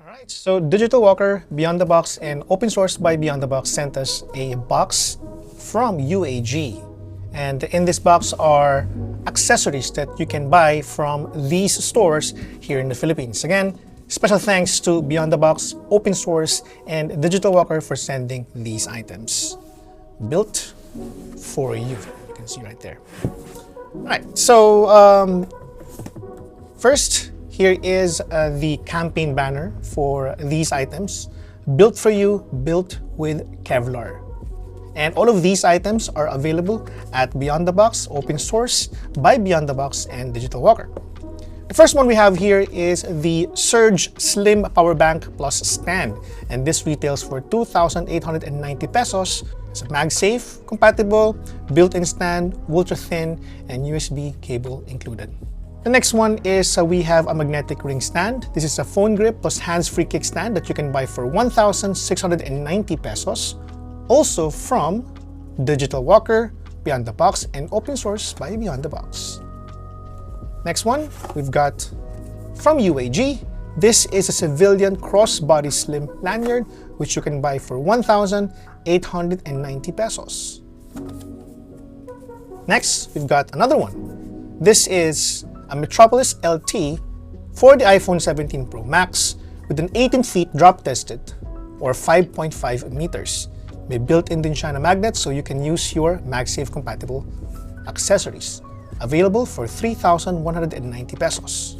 Alright, so Digital Walker, Beyond the Box, and Open Source by Beyond the Box sent us a box from UAG. And in this box are accessories that you can buy from these stores here in the Philippines. Again, special thanks to Beyond the Box, Open Source, and Digital Walker for sending these items. Built for you. You can see right there. Alright, so first, here is the campaign banner for these items. Built for you, built with Kevlar. And all of these items are available at Beyond the Box, Open Source by Beyond the Box, and Digital Walker. The first one we have here is the Surge Slim Power Bank Plus Stand. And this retails for 2,890 pesos. It's a MagSafe compatible, built-in stand, ultra thin, and USB cable included. The next one is we have a magnetic ring stand. This is a phone grip plus hands-free kickstand that you can buy for 1,690 pesos. Also from Digital Walker, Beyond the Box, and Open Source by Beyond the Box. Next one, we've got from UAG. This is a civilian crossbody slim lanyard, which you can buy for 1,890 pesos. Next, we've got another one. This is a Metropolis LT for the iPhone 17 Pro Max with an 18 feet drop tested or 5.5 meters. May built-in din siya na magnet so you can use your MagSafe compatible accessories. Available for 3,190 pesos.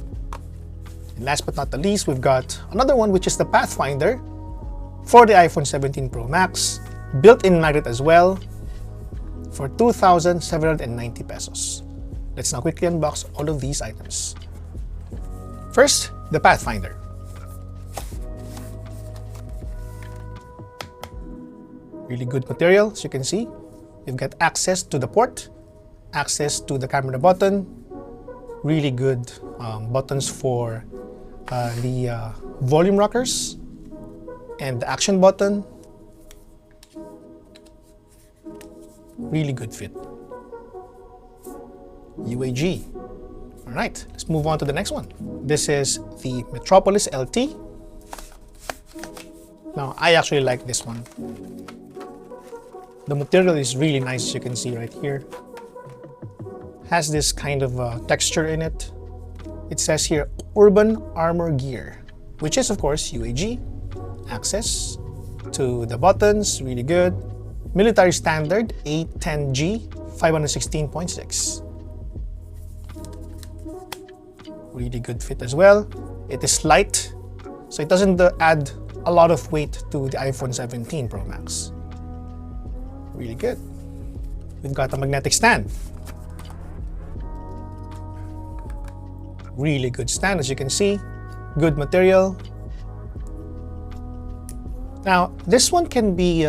And last but not the least, we've got another one, which is the Pathfinder for the iPhone 17 Pro Max. Built-in magnet as well for 2,790 pesos. Let's now quickly unbox all of these items. First, the Pathfinder. Really good material, as you can see. You've got access to the port, access to the camera button, really good buttons for the volume rockers, and the action button. Really good fit. UAG. Alright, let's move on to the next one. This is the Metropolis LT. Now, I actually like this one. The material is really nice, as you can see right here. Has this kind of texture in it. It says here, Urban Armor Gear, which is, of course, UAG. Access to the buttons, really good. Military Standard A10G 516.6. Really good fit as well. It is light, so it doesn't add a lot of weight to the iPhone 17 Pro Max. Really good. We've got a magnetic stand. Really good stand, as you can see. Good material. Now, this one can be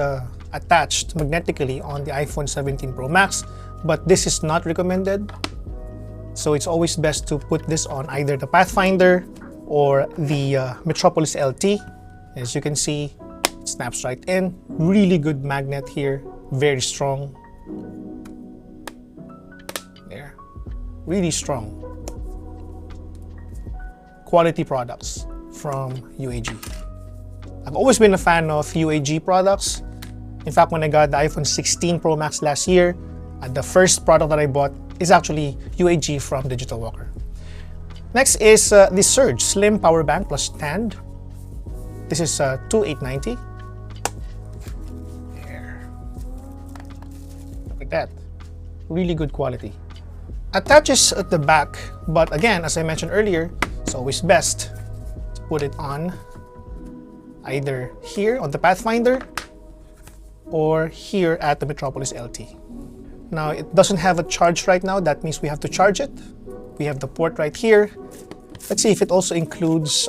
attached magnetically on the iPhone 17 Pro Max, but this is not recommended. So it's always best to put this on either the Pathfinder or the Metropolis LT. As you can see, it snaps right in. Really good magnet here. Very strong. There. Really strong. Quality products from UAG. I've always been a fan of UAG products. In fact, when I got the iPhone 16 Pro Max last year, the first product that I bought is actually UAG from Digital Walker. Next is the Surge Slim Power Bank Plus Stand. This is 2,890. There. Look at that. Really good quality. Attaches at the back, but again, as I mentioned earlier, it's always best to put it on either here on the Pathfinder or here at the Metropolis LT. Now, it doesn't have a charge right now. That means we have to charge it. We have the port right here. Let's see if it also includes,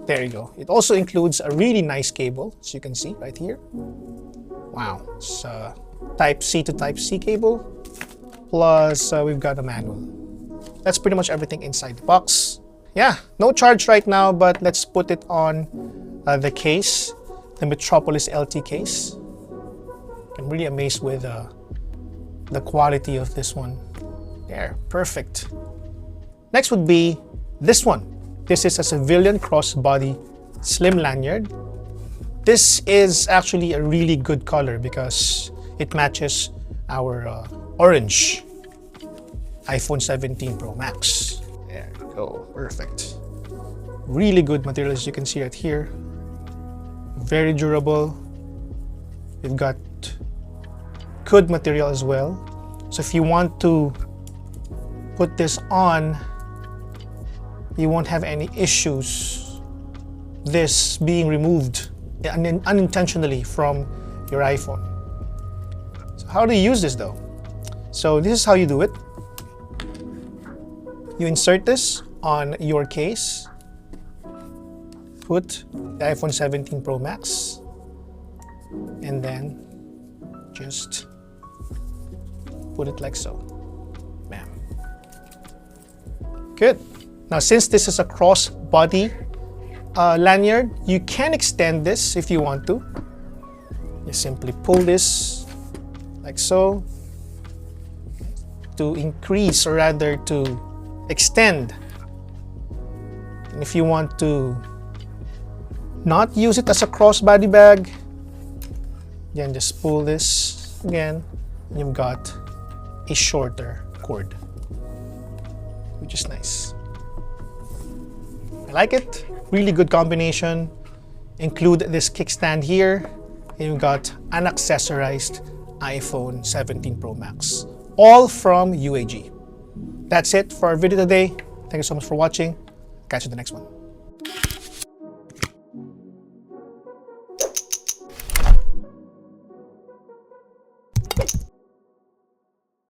there you go. It also includes a really nice cable, as you can see right here. Wow, it's a Type C to Type C cable. Plus, we've got a manual. That's pretty much everything inside the box. Yeah, no charge right now, but let's put it on the case, the Metropolis LT case. I'm really amazed with the quality of this one. There, perfect. Next would be this one. This is a civilian crossbody slim lanyard. This is actually a really good color because it matches our orange iPhone 17 Pro Max. There you go, perfect. Really good material, as you can see right here. Very durable. We've got good material as well. So if you want to put this on, you won't have any issues this being removed unintentionally from your iPhone. So how do you use this though? So this is how you do it. You insert this on your case, put the iPhone 17 Pro Max, and then just put it like so. Bam. Good. Now, since this is a cross-body lanyard, you can extend this if you want to. You simply pull this like so to increase, or rather to extend. And if you want to not use it as a crossbody bag, then just pull this again, and you've got a shorter cord, which is nice. I like it. Really good combination. Include this kickstand here, and you've got an accessorized iPhone 17 Pro Max, all from UAG. That's it for our video today. Thank you so much for watching. Catch you in the next one.